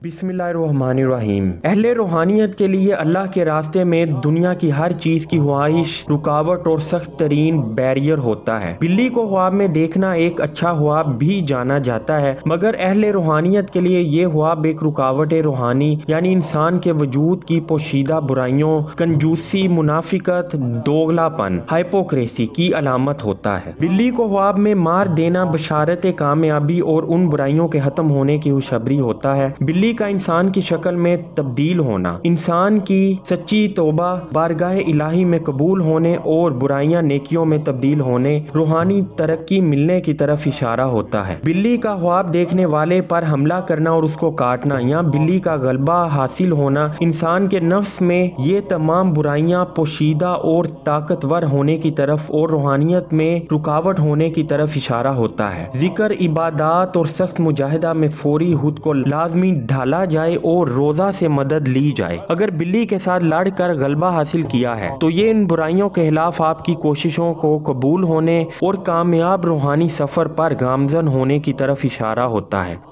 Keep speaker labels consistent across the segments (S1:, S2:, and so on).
S1: बिस्मिल्लाहिर्रहमानिर्रहीम। अहले रूहानियत के लिए अल्लाह के रास्ते में दुनिया की हर चीज की ख्वाहिश, रुकावट और सख्त तरीन बैरियर होता है। बिल्ली को ख्वाब में देखना एक अच्छा ख्वाब भी जाना जाता है, मगर अहले रूहानियत के लिए ये ख्वाब एक रुकावट रूहानी यानी इंसान के वजूद की पोशीदा बुराइयों, कंजूसी, मुनाफिकत, दोगलापन, हाइपोक्रेसी की अलामत होता है। बिल्ली को ख्वाब में मार देना बशारत कामयाबी और उन बुराइयों के खत्म होने की खुशखबरी होता है। बिल्ली का इंसान की शक्ल में तब्दील होना, इंसान की सच्ची तौबा बारगाह इलाही में कबूल होने और बुराइयां नेकियों में तब्दील होने, रूहानी तरक्की मिलने की तरफ इशारा होता है। बिल्ली का ख्वाब देखने वाले पर हमला करना और उसको काटना या बिल्ली का गलबा हासिल होना इंसान के नफ्स में ये तमाम बुराइयां पोशीदा और ताकतवर होने की तरफ और रूहानियत में रुकावट होने की तरफ इशारा होता है। जिक्र, इबादत और सख्त मुजाहिदा में फौरी खुद को लाजमी ढाला जाए और रोजा से मदद ली जाए। अगर बिल्ली के साथ लड़कर गलबा हासिल किया है तो ये इन बुराइयों के खिलाफ आपकी कोशिशों को कबूल होने और कामयाब रूहानी सफर पर गामजन होने की तरफ इशारा होता है।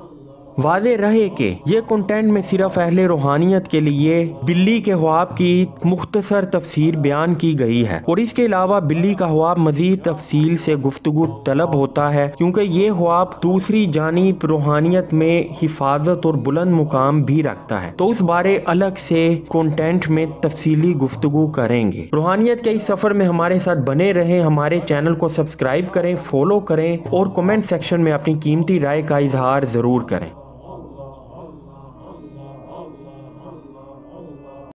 S1: वाज़े रहे कि ये कंटेंट में सिर्फ अहले रूहानियत के लिए बिल्ली के ख्वाब की मुख्तसर तफसीर बयान की गई है और इसके अलावा बिल्ली का ख्वाब मजीद तफसील से गुफ्तगू तलब होता है, क्योंकि ये ख्वाब दूसरी जानिब रूहानियत में हिफाजत और बुलंद मुकाम भी रखता है, तो उस बारे अलग से कंटेंट में तफसीली गुफ्तगू करेंगे। रूहानियत के इस सफ़र में हमारे साथ बने रहें, हमारे चैनल को सब्सक्राइब करें, फॉलो करें और कमेंट सेक्शन में अपनी कीमती राय का इजहार ज़रूर करें।